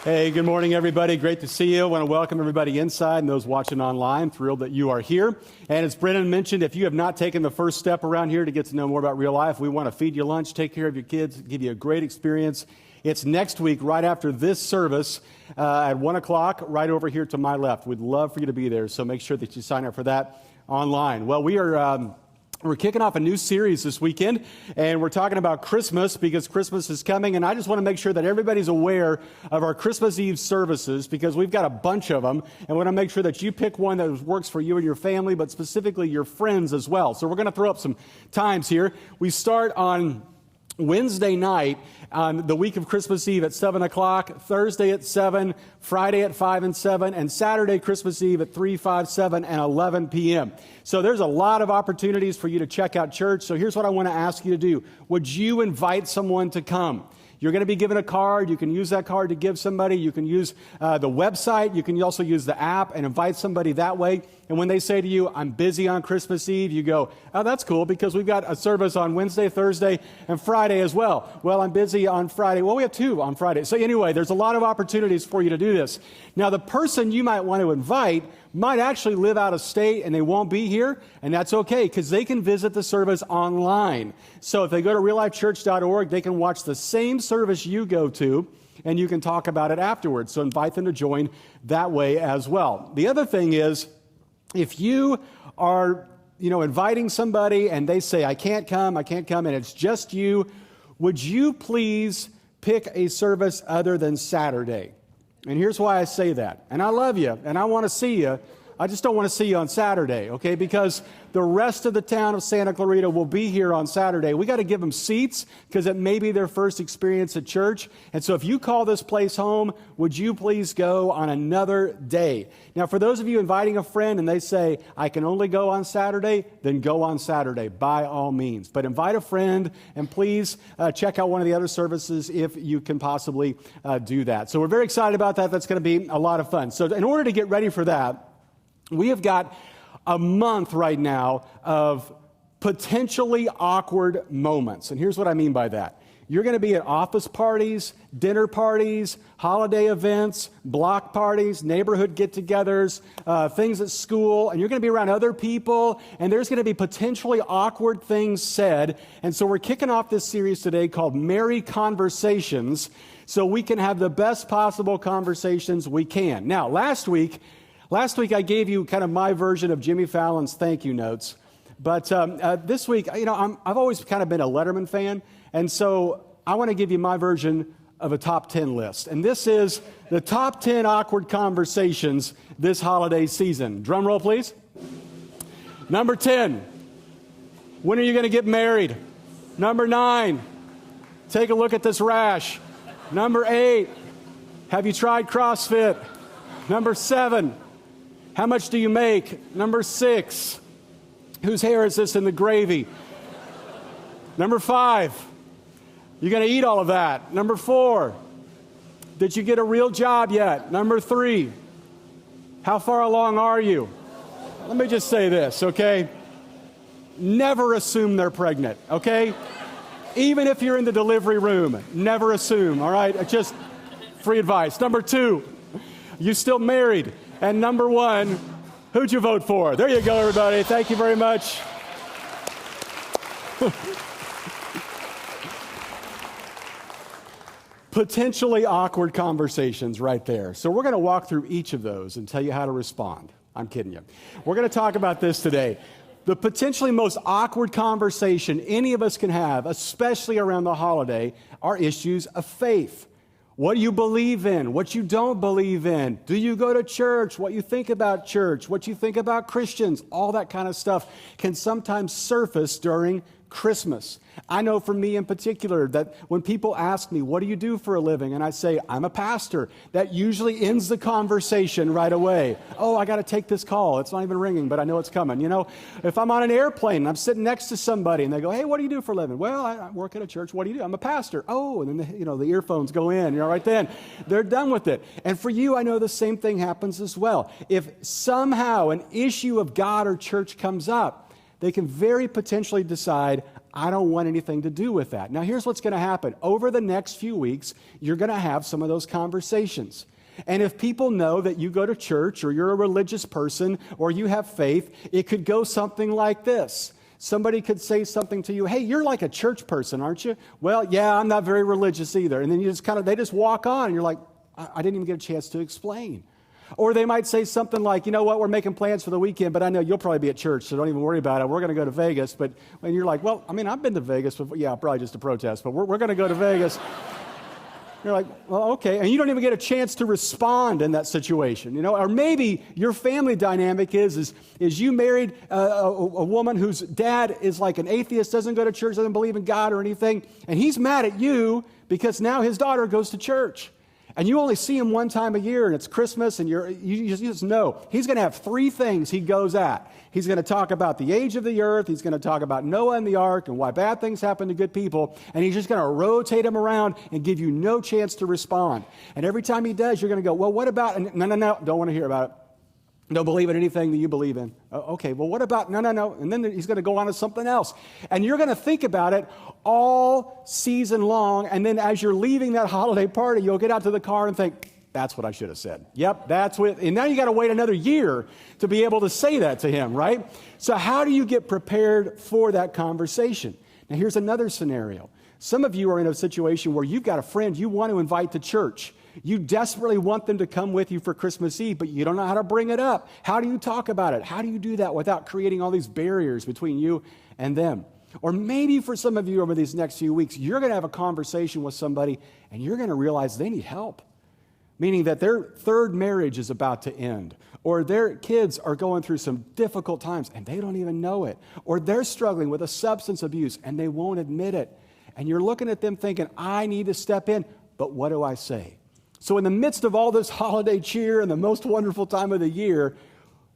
Hey, good morning, everybody. Great to see you. I want to welcome everybody inside and those watching online. Thrilled that you are here. And as Brennan mentioned, if you have not taken the first step around here to get to know more about real life, we want to feed you lunch, take care of your kids, give you a great experience. It's next week, right after this service at 1 o'clock, right over here to my left. We'd love for you to be there, so make sure that you sign up for that online. Well, we're kicking off a new series this weekend, and we're talking about Christmas because Christmas is coming, and I just want to make sure that everybody's aware of our Christmas Eve services because we've got a bunch of them, and we want to make sure that you pick one that works for you and your family, but specifically your friends as well. So we're going to throw up some times here. We start on Wednesday night on the week of Christmas Eve at 7 o'clock, Thursday at 7, Friday at 5 and 7, and Saturday Christmas Eve at 3, 5, 7, and 11 p.m. So there's a lot of opportunities for you to check out church. So here's what I want to ask you to do. Would you invite someone to come? You're going to be given a card. You can use that card to give somebody. You can use the website. You can also use the app and invite somebody that way. And when they say to you, I'm busy on Christmas Eve, you go, oh, that's cool because we've got a service on Wednesday, Thursday, and Friday as well. Well, I'm busy on Friday. Well, we have two on Friday. So anyway, there's a lot of opportunities for you to do this. Now, the person you might want to invite might actually live out of state and they won't be here, and that's okay because they can visit the service online. So if they go to reallifechurch.org, they can watch the same service you go to, and you can talk about it afterwards. So invite them to join that way as well. The other thing is, if you are, inviting somebody and they say, I can't come, and it's just you, would you please pick a service other than Saturday? And here's why I say that. And I love you, and I want to see you. I just don't want to see you on Saturday, okay? Because the rest of the town of Santa Clarita will be here on Saturday. We got to give them seats because it may be their first experience at church. And so if you call this place home, would you please go on another day? Now, for those of you inviting a friend and they say, I can only go on Saturday, then go on Saturday by all means. But invite a friend and please check out one of the other services if you can possibly do that. So we're very excited about that. That's going to be a lot of fun. So in order to get ready for that, we have got a month right now of potentially awkward moments. And here's what I mean by that. You're going to be at office parties, dinner parties, holiday events, block parties, neighborhood get-togethers, things at school, and you're going to be around other people, and there's going to be potentially awkward things said. And so we're kicking off this series today called Merry Conversations, so we can have the best possible conversations we can. Now, last week I gave you kind of my version of Jimmy Fallon's thank you notes. But this week, I've always kind of been a Letterman fan. And so I want to give you my version of a top 10 list. And this is the top 10 awkward conversations this holiday season. Drum roll, please. Number 10, when are you going to get married? Number 9, take a look at this rash. Number 8, have you tried CrossFit? Number 7, how much do you make? Number 6, whose hair is this in the gravy? Number 5, you're going to eat all of that. Number 4, did you get a real job yet? Number 3, how far along are you? Let me just say this, okay? Never assume they're pregnant, okay? Even if you're in the delivery room, never assume, all right? Just free advice. Number 2, you still married? And number 1, who'd you vote for? There you go, everybody. Thank you very much. Potentially awkward conversations right there. So we're going to walk through each of those and tell you how to respond. I'm kidding you. We're going to talk about this today. The potentially most awkward conversation any of us can have, especially around the holiday, are issues of faith. What do you believe in? What you don't believe in? Do you go to church? What you think about church? What you think about Christians? All that kind of stuff can sometimes surface during Christmas. I know for me in particular that when people ask me, what do you do for a living? And I say, I'm a pastor. That usually ends the conversation right away. Oh, I got to take this call. It's not even ringing, but I know it's coming. If I'm on an airplane and I'm sitting next to somebody and they go, hey, what do you do for a living? Well, I work at a church. What do you do? I'm a pastor. Oh, and then the earphones go in. Right then, they're done with it. And for you, I know the same thing happens as well. If somehow an issue of God or church comes up, they can very potentially decide, I don't want anything to do with that. Now, here's what's going to happen. Over the next few weeks, you're going to have some of those conversations. And if people know that you go to church or you're a religious person or you have faith, it could go something like this. Somebody could say something to you, hey, you're like a church person, aren't you? Well, yeah, I'm not very religious either. And then they just walk on and you're like, I didn't even get a chance to explain. Or they might say something like, you know what, we're making plans for the weekend, but I know you'll probably be at church, so don't even worry about it. We're going to go to Vegas. But when you're like, well, I mean, I've been to Vegas before. Yeah, probably just a protest, but we're going to go to Vegas. You're like, well, okay. And you don't even get a chance to respond in that situation, you know? Or maybe your family dynamic is you married a woman whose dad is like an atheist, doesn't go to church, doesn't believe in God or anything, and he's mad at you because now his daughter goes to church. And you only see him one time a year, and it's Christmas, and you just know he's going to have three things he goes at. He's going to talk about the age of the earth. He's going to talk about Noah and the ark and why bad things happen to good people. And he's just going to rotate them around and give you no chance to respond. And every time he does, you're going to go, well, what about, no, don't want to hear about it. Don't believe in anything that you believe in. Okay, well, what about, no. And then he's going to go on to something else. And you're going to think about it all season long. And then as you're leaving that holiday party, you'll get out to the car and think, that's what I should have said. Yep, that's what, and now you got to wait another year to be able to say that to him, right? So how do you get prepared for that conversation? Now, here's another scenario. Some of you are in a situation where you've got a friend you want to invite to church. You desperately want them to come with you for Christmas Eve, but you don't know how to bring it up. How do you talk about it? How do you do that without creating all these barriers between you and them? Or maybe for some of you over these next few weeks, you're going to have a conversation with somebody and you're going to realize they need help. Meaning that their third marriage is about to end, or their kids are going through some difficult times and they don't even know it, or they're struggling with a substance abuse and they won't admit it. And you're looking at them thinking, I need to step in, but what do I say? So in the midst of all this holiday cheer and the most wonderful time of the year,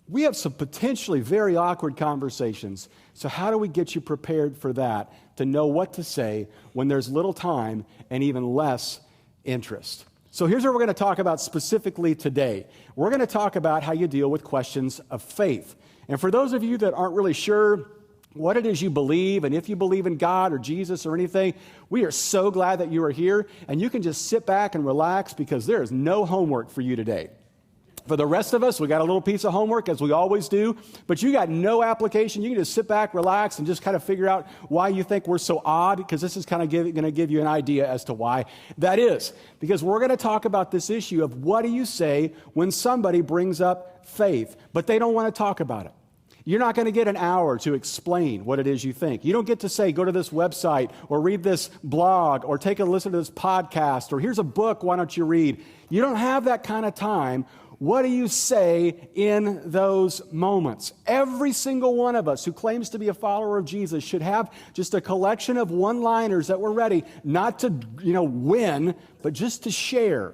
we have some potentially very awkward conversations. So how do we get you prepared for that, to know what to say when there's little time and even less interest? So here's what we're going to talk about specifically today. We're going to talk about how you deal with questions of faith. And for those of you that aren't really sure what it is you believe, and if you believe in God or Jesus or anything, we are so glad that you are here, and you can just sit back and relax because there is no homework for you today. For the rest of us, we got a little piece of homework, as we always do, but you got no application. You can just sit back, relax, and just kind of figure out why you think we're so odd, because this is kind of going to give you an idea as to why that is. Because we're going to talk about this issue of what do you say when somebody brings up faith, but they don't want to talk about it. You're not going to get an hour to explain what it is you think. You don't get to say, go to this website or read this blog or take a listen to this podcast or here's a book, why don't you read? You don't have that kind of time. What do you say in those moments? Every single one of us who claims to be a follower of Jesus should have just a collection of one-liners that we're ready, not to, win, but just to share,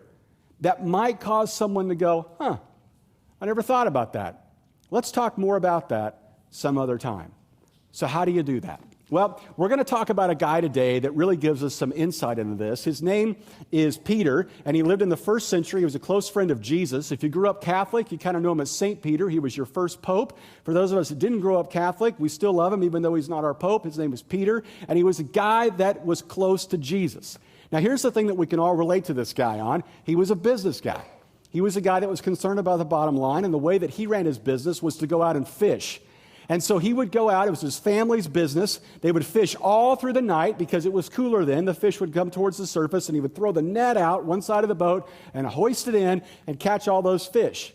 that might cause someone to go, I never thought about that. Let's talk more about that some other time. So how do you do that? Well, we're going to talk about a guy today that really gives us some insight into this. His name is Peter, and he lived in the first century. He was a close friend of Jesus. If you grew up Catholic, you kind of know him as St. Peter. He was your first pope. For those of us that didn't grow up Catholic, we still love him, even though he's not our pope. His name is Peter, and he was a guy that was close to Jesus. Now, here's the thing that we can all relate to this guy on. He was a business guy. He was a guy that was concerned about the bottom line, and the way that he ran his business was to go out and fish. And so he would go out, it was his family's business. They would fish all through the night because it was cooler then. The fish would come towards the surface, and he would throw the net out one side of the boat and hoist it in and catch all those fish.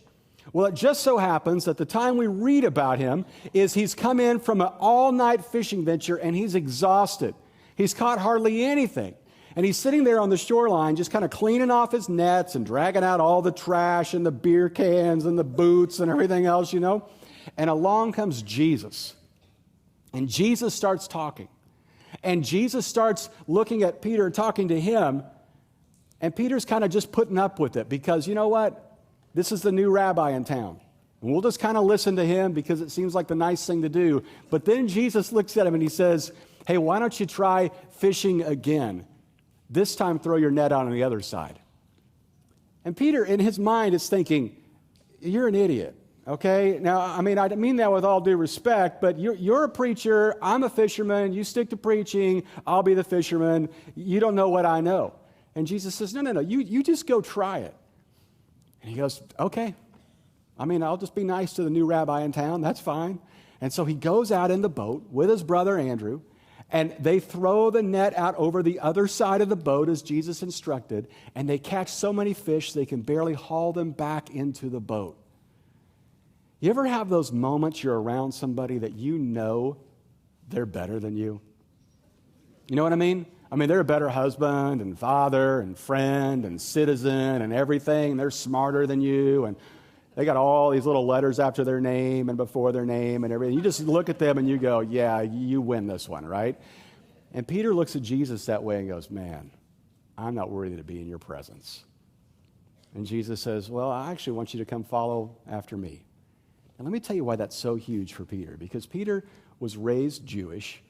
Well, it just so happens that the time we read about him is he's come in from an all-night fishing venture, and he's exhausted. He's caught hardly anything. And he's sitting there on the shoreline just kind of cleaning off his nets and dragging out all the trash and the beer cans and the boots and everything else, And along comes Jesus. And Jesus starts talking. And Jesus starts looking at Peter and talking to him. And Peter's kind of just putting up with it because, you know what? This is the new rabbi in town. And we'll just kind of listen to him because it seems like the nice thing to do. But then Jesus looks at him and he says, hey, why don't you try fishing again? This time, throw your net out on the other side. And Peter, in his mind, is thinking, you're an idiot. Okay? Now, I mean that with all due respect, but you're a preacher, I'm a fisherman, you stick to preaching, I'll be the fisherman, you don't know what I know. And Jesus says, no, you just go try it. And he goes, okay. I'll just be nice to the new rabbi in town, that's fine. And so he goes out in the boat with his brother Andrew, and they throw the net out over the other side of the boat as Jesus instructed, and they catch so many fish they can barely haul them back into the boat. You ever have those moments you're around somebody that you know they're better than you? You know what I mean? They're a better husband and father and friend and citizen and everything. They're smarter than you, and they got all these little letters after their name and before their name and everything. You just look at them and you go, yeah, you win this one, right? And Peter looks at Jesus that way and goes, man, I'm not worthy to be in your presence. And Jesus says, well, I actually want you to come follow after me. And let me tell you why that's so huge for Peter. Because Peter was raised Jewish,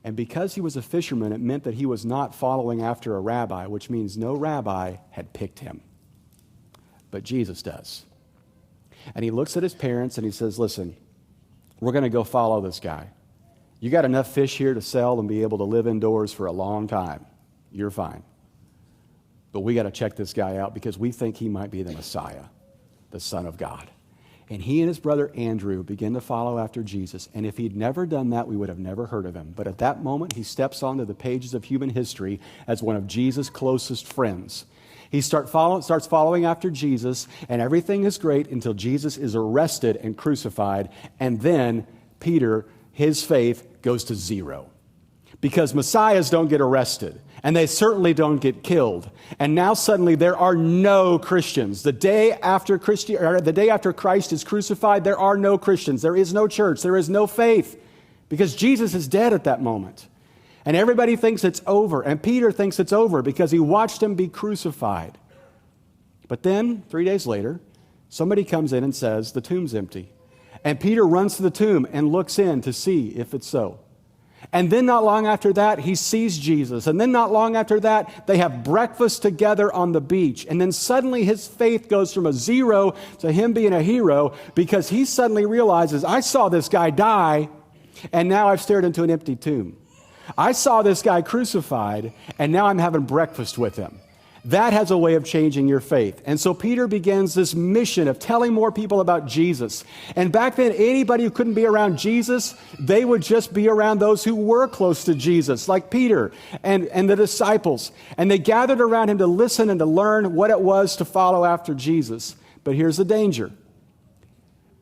and because he was a fisherman, it meant that he was not following after a rabbi, which means no rabbi had picked him. But Jesus does. And he looks at his parents and he says, listen, we're going to go follow this guy. You got enough fish here to sell and be able to live indoors for a long time. You're fine. But we got to check this guy out because we think he might be the Messiah, the Son of God. And he and his brother Andrew begin to follow after Jesus. And if he'd never done that, we would have never heard of him. But at that moment, he steps onto the pages of human history as one of Jesus' closest friends. He starts following after Jesus, and everything is great until Jesus is arrested and crucified. And then Peter, his faith goes to zero. Because messiahs don't get arrested, and they certainly don't get killed. And now suddenly there are no Christians. The day after Christ is crucified, there are no Christians. There is no church. There is no faith, because Jesus is dead at that moment. And everybody thinks it's over, and Peter thinks it's over because he watched him be crucified. But then, 3 days later, somebody comes in and says, the tomb's empty. And Peter runs to the tomb and looks in to see if it's so. And then not long after that, he sees Jesus. And then not long after that, they have breakfast together on the beach. And then suddenly his faith goes from a zero to him being a hero, because he suddenly realizes, I saw this guy die, and now I've stared into an empty tomb. I saw this guy crucified, and now I'm having breakfast with him. That has a way of changing your faith. And so Peter begins this mission of telling more people about Jesus. And back then, anybody who couldn't be around Jesus, they would just be around those who were close to Jesus, like Peter and the disciples. And they gathered around him to listen and to learn what it was to follow after Jesus. But here's the danger.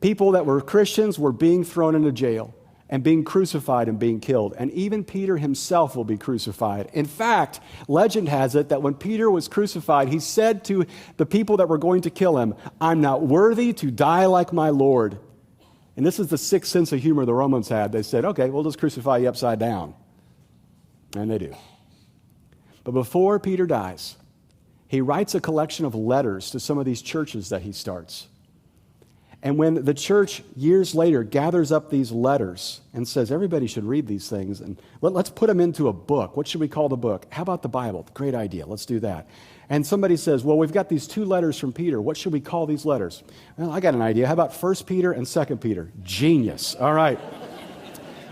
People that were Christians were being thrown into jail and being crucified and being killed. And even Peter himself will be crucified. In fact, legend has it that when Peter was crucified, he said to the people that were going to kill him, I'm not worthy to die like my Lord. And this is the sixth sense of humor the Romans had. They said, okay, we'll just crucify you upside down. And they do. But before Peter dies, he writes a collection of letters to some of these churches that he starts. And when the church years later gathers up these letters and says, everybody should read these things, and let's put them into a book. What should we call the book? How about the Bible? Great idea. Let's do that. And somebody says, well, we've got these 2 letters from Peter. What should we call these letters? Well, I got an idea. How about 1 Peter and 2 Peter? Genius. All right.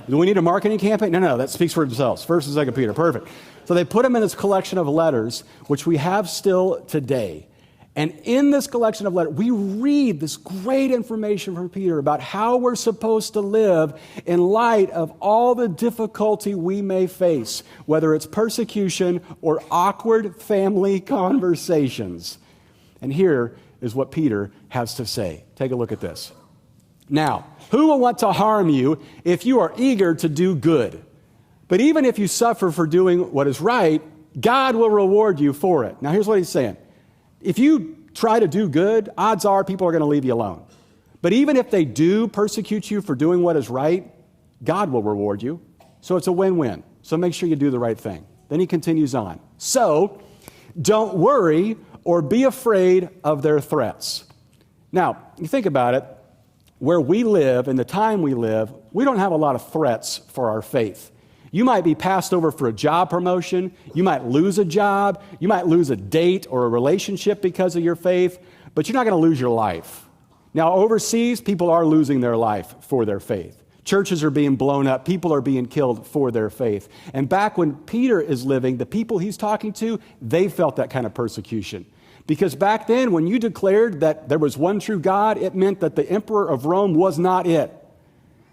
Do we need a marketing campaign? No, that speaks for themselves. 1 and 2 Peter. Perfect. So they put them in this collection of letters, which we have still today. And in this collection of letters, we read this great information from Peter about how we're supposed to live in light of all the difficulty we may face, whether it's persecution or awkward family conversations. And here is what Peter has to say. Take a look at this. Now, who will want to harm you if you are eager to do good? But even if you suffer for doing what is right, God will reward you for it. Now, here's what he's saying. If you try to do good, odds are people are going to leave you alone. But even if they do persecute you for doing what is right, God will reward you. So it's a win-win. So make sure you do the right thing. Then he continues on. So don't worry or be afraid of their threats. Now, you think about it. Where we live, in the time we live, we don't have a lot of threats for our faith. You might be passed over for a job promotion. You might lose a job. You might lose a date or a relationship because of your faith, but you're not going to lose your life. Now, overseas, people are losing their life for their faith. Churches are being blown up. People are being killed for their faith. And back when Peter is living, the people he's talking to, they felt that kind of persecution. Because back then, when you declared that there was one true God, it meant that the emperor of Rome was not it.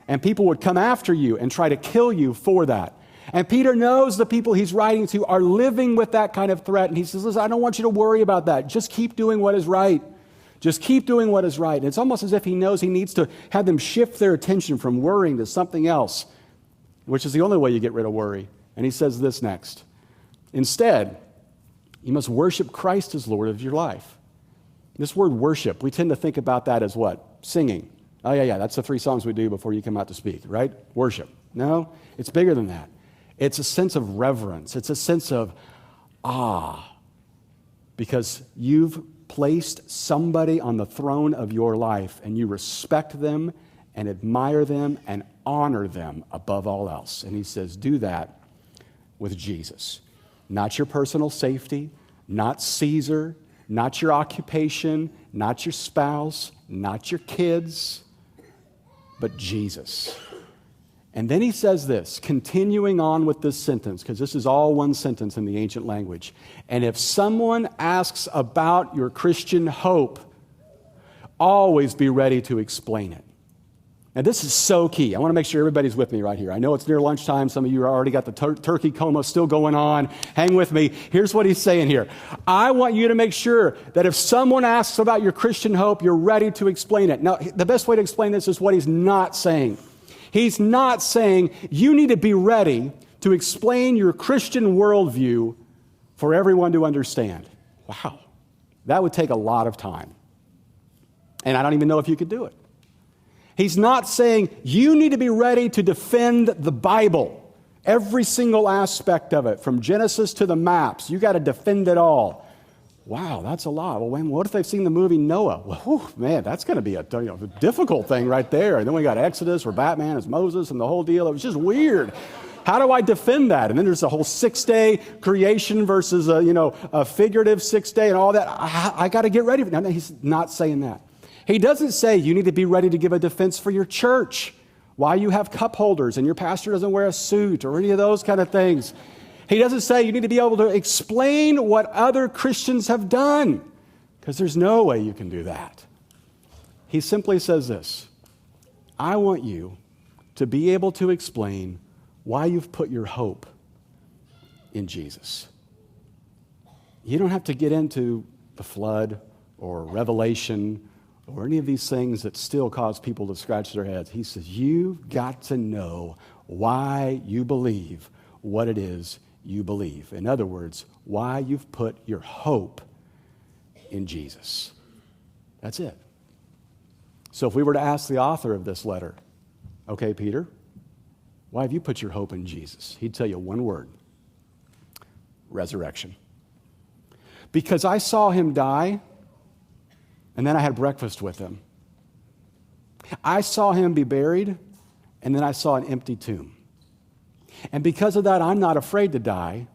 And people would come after you and try to kill you for that. And Peter knows the people he's writing to are living with that kind of threat. And he says, listen, I don't want you to worry about that. Just keep doing what is right. Just keep doing what is right. And it's almost as if he knows he needs to have them shift their attention from worrying to something else, which is the only way you get rid of worry. And he says this next. Instead, you must worship Christ as Lord of your life. This word worship, we tend to think about that as what? Singing. Oh, yeah, that's the 3 songs we do before you come out to speak, right? Worship. No, it's bigger than that. It's a sense of reverence. It's a sense of awe. Because you've placed somebody on the throne of your life and you respect them and admire them and honor them above all else. And he says, do that with Jesus. Not your personal safety, not Caesar, not your occupation, not your spouse, not your kids, but Jesus. And then he says this, continuing on with this sentence, because this is all one sentence in the ancient language. And if someone asks about your Christian hope, always be ready to explain it. Now, this is so key. I want to make sure everybody's with me right here. I know it's near lunchtime. Some of you already got the turkey coma still going on. Hang with me. Here's what he's saying here. I want you to make sure that if someone asks about your Christian hope, you're ready to explain it. Now, the best way to explain this is what he's not saying. He's not saying you need to be ready to explain your Christian worldview for everyone to understand. Wow, that would take a lot of time. And I don't even know if you could do it. He's not saying you need to be ready to defend the Bible, every single aspect of it, from Genesis to the maps. You got to defend it all. Wow, that's a lot. Well, what if they've seen the movie Noah? Well, whew, man, that's going to be a difficult thing right there. And then we got Exodus where Batman is Moses and the whole deal. It was just weird. How do I defend that? And then there's a whole 6-day creation versus a figurative 6-day and all that. I got to get ready. No, he's not saying that. He doesn't say you need to be ready to give a defense for your church, why you have cup holders and your pastor doesn't wear a suit or any of those kind of things. He doesn't say you need to be able to explain what other Christians have done, because there's no way you can do that. He simply says this, I want you to be able to explain why you've put your hope in Jesus. You don't have to get into the flood or Revelation or any of these things that still cause people to scratch their heads. He says, you've got to know why you believe what it is you believe. In other words, why you've put your hope in Jesus. That's it. So if we were to ask the author of this letter, okay, Peter, why have you put your hope in Jesus? He'd tell you one word, resurrection. Because I saw him die, and then I had breakfast with him. I saw him be buried, and then I saw an empty tomb. And because of that, I'm not afraid to die,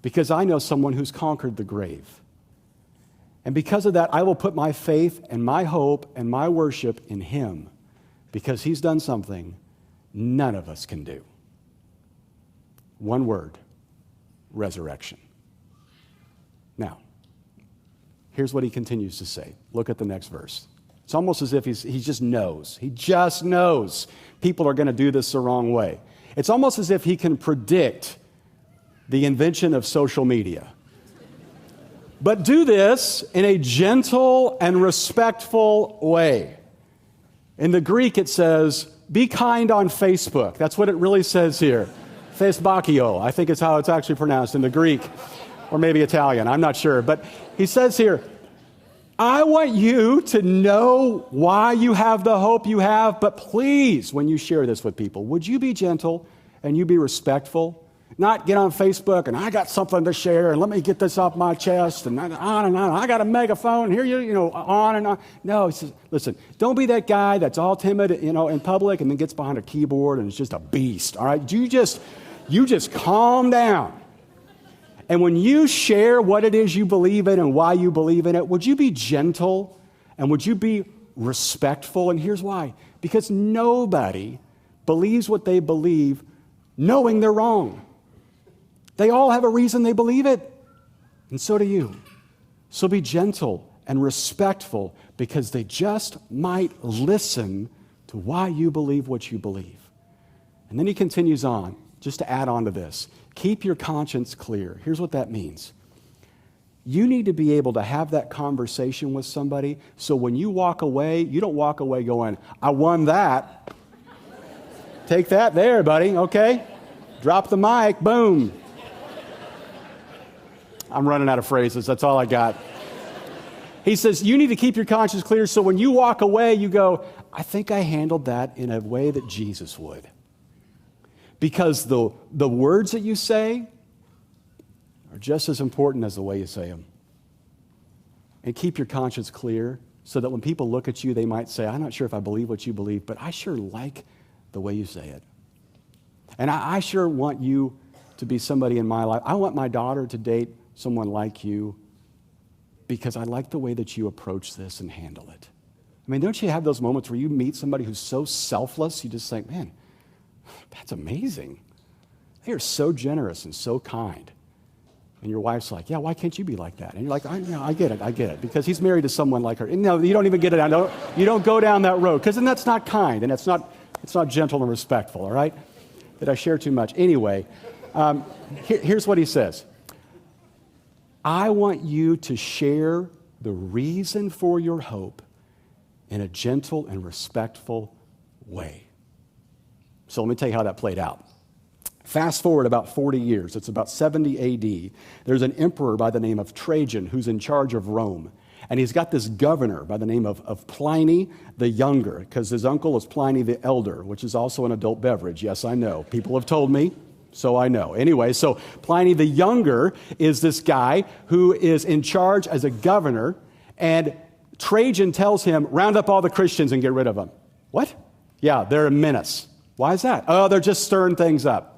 because I know someone who's conquered the grave. And because of that, I will put my faith and my hope and my worship in him, because he's done something none of us can do. One word, resurrection. Now, here's what he continues to say. Look at the next verse. It's almost as if he just knows. He just knows people are going to do this the wrong way. It's almost as if he can predict the invention of social media. But do this in a gentle and respectful way. In the Greek, it says, be kind on Facebook. That's what it really says here. Facebokio, I think is how it's actually pronounced in the Greek, or maybe Italian, I'm not sure. But he says here, I want you to know why you have the hope you have, but please, when you share this with people, would you be gentle and you be respectful? Not get on Facebook and I got something to share and let me get this off my chest and on and on. I got a megaphone here, on and on. No, he says, listen, don't be that guy that's all timid, in public and then gets behind a keyboard and is just a beast. All right, you just calm down. And when you share what it is you believe in and why you believe in it, would you be gentle and would you be respectful. And here's why. Because nobody believes what they believe knowing they're wrong. They all have a reason they believe it. And so do you. So be gentle and respectful because they just might listen to why you believe what you believe. And then he continues on, just to add on to this. Keep your conscience clear. Here's what that means. You need to be able to have that conversation with somebody so when you walk away, you don't walk away going, I won that. Take that there, buddy, okay? Drop the mic, boom. I'm running out of phrases, that's all I got. He says, you need to keep your conscience clear so when you walk away, you go, I think I handled that in a way that Jesus would. Because the words that you say are just as important as the way you say them. And keep your conscience clear so that when people look at you, they might say, I'm not sure if I believe what you believe, but I sure like the way you say it. And I sure want you to be somebody in my life. I want my daughter to date someone like you because I like the way that you approach this and handle it. I mean, don't you have those moments where you meet somebody who's so selfless, you just think, man, that's amazing. They are so generous and so kind. And your wife's like, yeah, why can't you be like that? And you're like, I get it, because he's married to someone like her. And no, you don't even get it. You don't go down that road, because then that's not kind, and it's not gentle and respectful, all right? Did I share too much? Anyway, here's what he says. I want you to share the reason for your hope in a gentle and respectful way. So let me tell you how that played out. Fast forward about 40 years, it's about 70 AD. There's an emperor by the name of Trajan who's in charge of Rome. And he's got this governor by the name of Pliny the Younger, because his uncle is Pliny the Elder, which is also an adult beverage. Yes, I know. People have told me, so I know. Anyway, so Pliny the Younger is this guy who is in charge as a governor, and Trajan tells him, round up all the Christians and get rid of them. What? Yeah, they're a menace. Why is that? Oh, they're just stirring things up.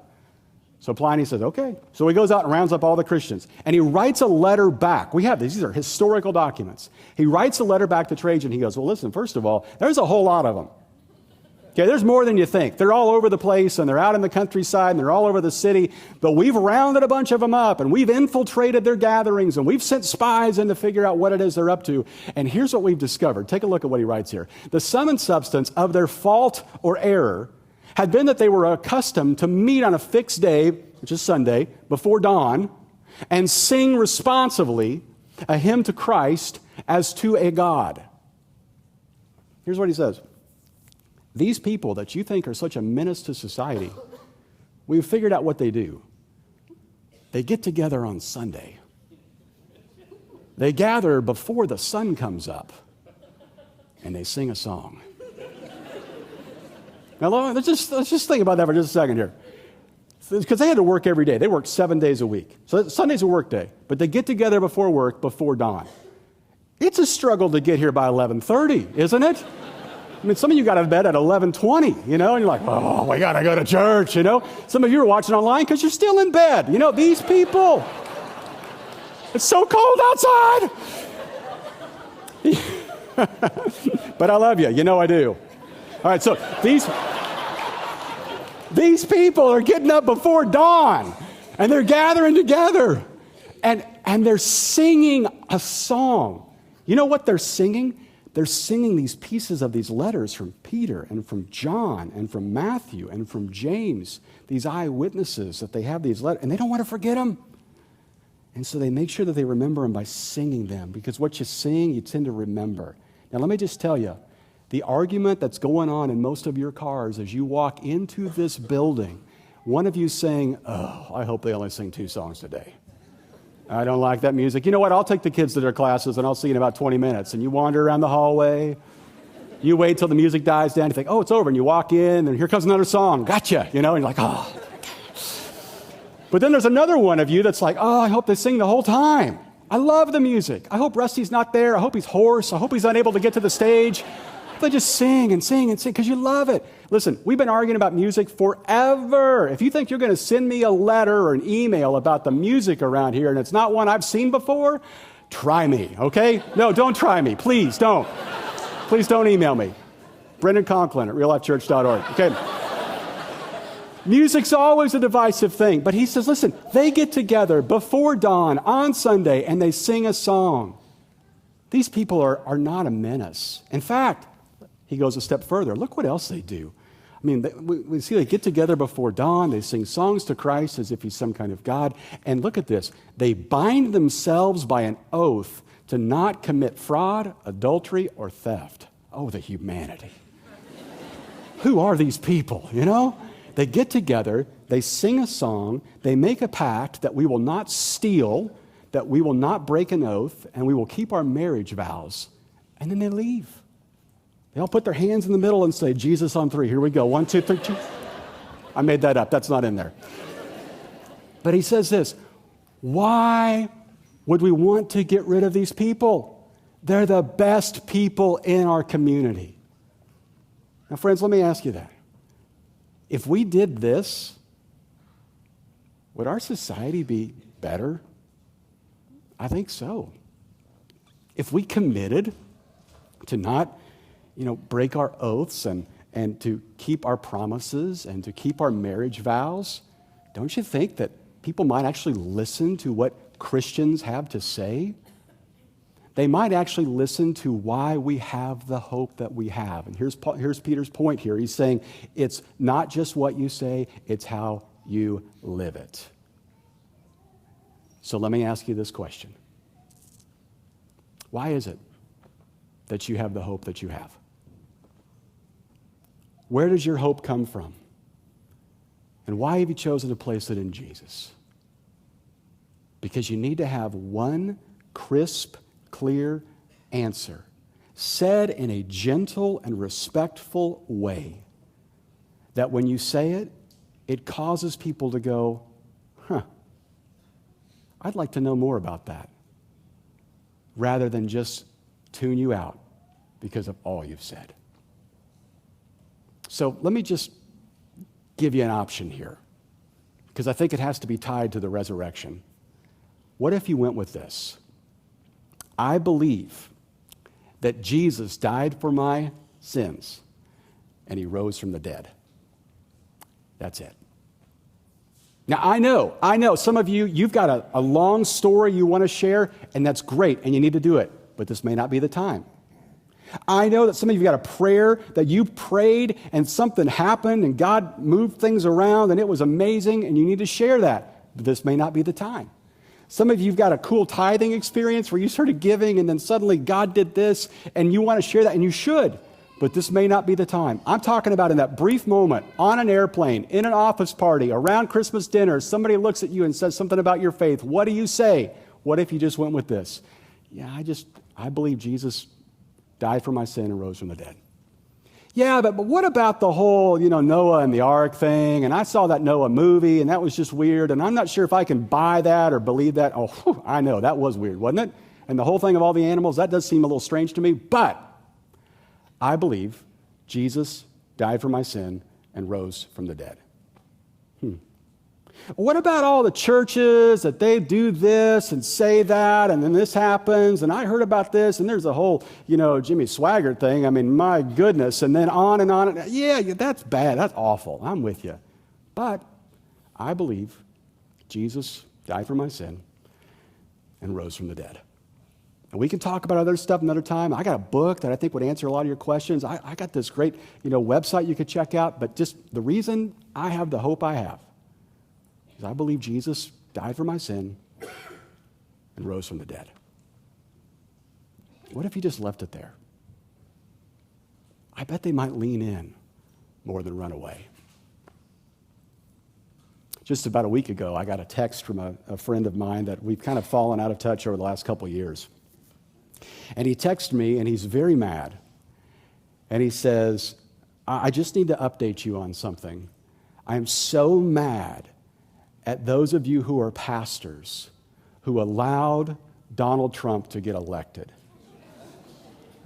So Pliny says, okay. So he goes out and rounds up all the Christians. And he writes a letter back. We have these are historical documents. He writes a letter back to Trajan. He goes, well, listen, first of all, there's a whole lot of them. Okay, there's more than you think. They're all over the place, and they're out in the countryside, and they're all over the city. But we've rounded a bunch of them up, and we've infiltrated their gatherings, and we've sent spies in to figure out what it is they're up to. And here's what we've discovered. Take a look at what he writes here. The sum and substance of their fault or error had been that they were accustomed to meet on a fixed day, which is Sunday, before dawn, and sing responsively a hymn to Christ as to a God. Here's what he says. These people that you think are such a menace to society, we've figured out what they do. They get together on Sunday. They gather before the sun comes up, and they sing a song. Now, let's just think about that for just a second here. Because they had to work every day. They worked 7 days a week. So Sunday's a work day. But they get together before work, before dawn. It's a struggle to get here by 11:30, isn't it? I mean, some of you got to bed at 11:20, and you're like, oh, we got to go to church, Some of you are watching online because you're still in bed. These people. It's so cold outside. But I love you. I do. All right, so these people are getting up before dawn, and they're gathering together, and they're singing a song. You know what they're singing? They're singing these pieces of these letters from Peter and from John and from Matthew and from James, these eyewitnesses that they have these letters, and they don't want to forget them. And so they make sure that they remember them by singing them, because what you sing, you tend to remember. Now, let me just tell you, the argument that's going on in most of your cars as you walk into this building, one of you saying, oh, I hope they only sing 2 songs today. I don't like that music. You know what? I'll take the kids to their classes, and I'll see you in about 20 minutes. And you wander around the hallway. You wait till the music dies down. You think, oh, it's over. And you walk in, and here comes another song. Gotcha. And you're like, oh. But then there's another one of you that's like, oh, I hope they sing the whole time. I love the music. I hope Rusty's not there. I hope he's hoarse. I hope he's unable to get to the stage. They just sing and sing and sing because you love it. Listen, we've been arguing about music forever. If you think you're going to send me a letter or an email about the music around here and it's not one I've seen before, try me, okay? No, don't try me. Please, don't. Please don't email me. Brendan Conklin at reallifechurch.org. Okay. Music's always a divisive thing, but he says, listen, they get together before dawn on Sunday and they sing a song. These people are not a menace. In fact, he goes a step further. Look what else they do. I mean, we see they get together before dawn. They sing songs to Christ as if he's some kind of God. And look at this. They bind themselves by an oath to not commit fraud, adultery, or theft. Oh, the humanity. Who are these people, you know? They get together, they sing a song, they make a pact that we will not steal, that we will not break an oath, and we will keep our marriage vows. And then they leave. They all put their hands in the middle and say, Jesus on three. Here we go. 1, 2, 3, 2. I made that up. That's not in there. But he says this, why would we want to get rid of these people? They're the best people in our community. Now, friends, let me ask you that. If we did this, would our society be better? I think so. If we committed to not, break our oaths and to keep our promises and to keep our marriage vows, don't you think that people might actually listen to what Christians have to say? They might actually listen to why we have the hope that we have. And here's Peter's point here. He's saying it's not just what you say, it's how you live it. So let me ask you this question. Why is it that you have the hope that you have? Where does your hope come from? And why have you chosen to place it in Jesus? Because you need to have one crisp, clear answer, said in a gentle and respectful way, that when you say it, it causes people to go, I'd like to know more about that, rather than just tune you out because of all you've said. So let me just give you an option here, because I think it has to be tied to the resurrection. What if you went with this? I believe that Jesus died for my sins and he rose from the dead. That's it. Now, I know some of you've got a long story you want to share, and that's great, and you need to do it, but this may not be the time. I know that some of you got a prayer that you prayed and something happened and God moved things around and it was amazing and you need to share that, but this may not be the time. Some of you have got a cool tithing experience where you started giving and then suddenly God did this and you want to share that, and you should, but this may not be the time. I'm talking about in that brief moment, on an airplane, in an office party, around Christmas dinner, somebody looks at you and says something about your faith. What do you say? What if you just went with this? Yeah, I believe Jesus died for my sin and rose from the dead. Yeah, but what about the whole, Noah and the ark thing? And I saw that Noah movie, and that was just weird, and I'm not sure if I can buy that or believe that. Oh, whew, I know, that was weird, wasn't it? And the whole thing of all the animals, that does seem a little strange to me, but I believe Jesus died for my sin and rose from the dead. What about all the churches that they do this and say that, and then this happens, and I heard about this, and there's a whole, Jimmy Swaggart thing. I mean, my goodness, and then on and on. Yeah, that's bad. That's awful. I'm with you. But I believe Jesus died for my sin and rose from the dead. And we can talk about other stuff another time. I got a book that I think would answer a lot of your questions. I got this great, website you could check out, but just the reason I have the hope I have, I believe Jesus died for my sin and rose from the dead. What if you just left it there? I bet they might lean in more than run away. Just about a week ago, I got a text from a friend of mine that we've kind of fallen out of touch over the last couple of years. And he texted me, and he's very mad. And he says, I just need to update you on something. I am so mad at those of you who are pastors who allowed Donald Trump to get elected.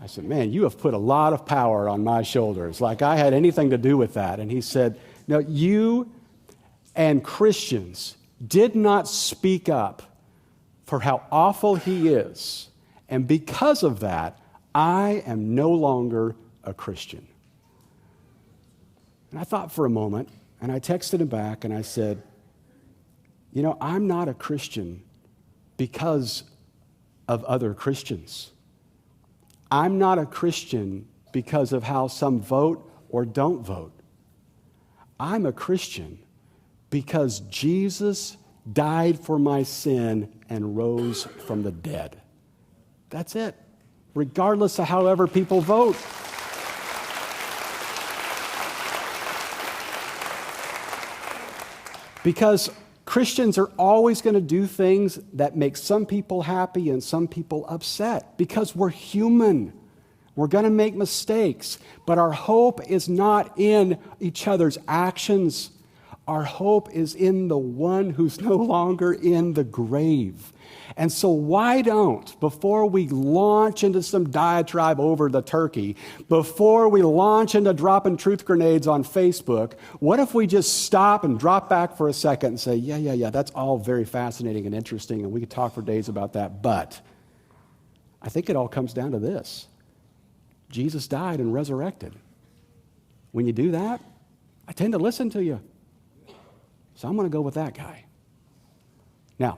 I said, man, you have put a lot of power on my shoulders, like I had anything to do with that. And he said, no, you and Christians did not speak up for how awful he is. And because of that, I am no longer a Christian. And I thought for a moment, and I texted him back, and I said, you know, I'm not a Christian because of other Christians. I'm not a Christian because of how some vote or don't vote. I'm a Christian because Jesus died for my sin and rose from the dead. That's it, regardless of however people vote. Because Christians are always going to do things that make some people happy and some people upset, because we're human. We're going to make mistakes, but our hope is not in each other's actions. Our hope is in the one who's no longer in the grave. And so why don't, before we launch into some diatribe over the turkey, before we launch into dropping truth grenades on Facebook, what if we just stop and drop back for a second and say, yeah, that's all very fascinating and interesting, and we could talk for days about that, but I think it all comes down to this. Jesus died and resurrected. When you do that, I tend to listen to you. So I'm going to go with that guy. Now,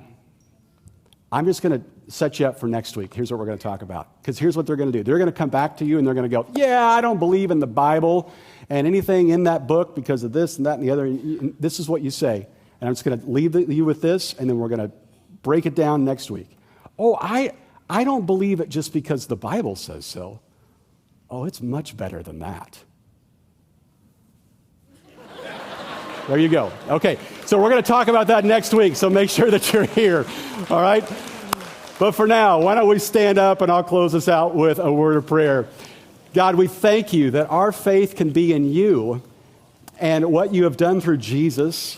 I'm just going to set you up for next week. Here's what we're going to talk about. Because here's what they're going to do. They're going to come back to you and they're going to go, yeah, I don't believe in the Bible and anything in that book because of this and that and the other. And this is what you say. And I'm just going to leave you with this, and then we're going to break it down next week. Oh, I don't believe it just because the Bible says so. Oh, it's much better than that. There you go. Okay, so we're going to talk about that next week, so make sure that you're here, all right? But for now, why don't we stand up, and I'll close us out with a word of prayer. God, we thank you that our faith can be in you and what you have done through Jesus,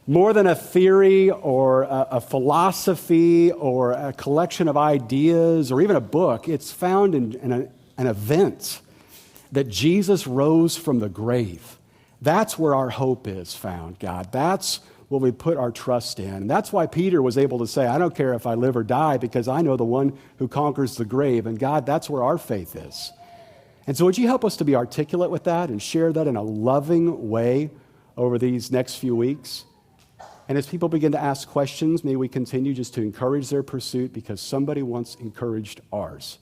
more than a theory or a philosophy or a collection of ideas or even a book. It's found in an event that Jesus rose from the grave. That's where our hope is found, God. That's what we put our trust in. And that's why Peter was able to say, I don't care if I live or die, because I know the one who conquers the grave. And God, that's where our faith is. And so would you help us to be articulate with that and share that in a loving way over these next few weeks? And as people begin to ask questions, may we continue just to encourage their pursuit, because somebody once encouraged ours.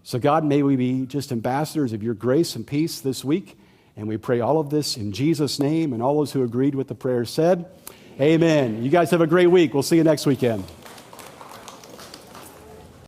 So God, may we be just ambassadors of your grace and peace this week. And we pray all of this in Jesus' name, and all those who agreed with the prayer said, amen. You guys have a great week. We'll see you next weekend.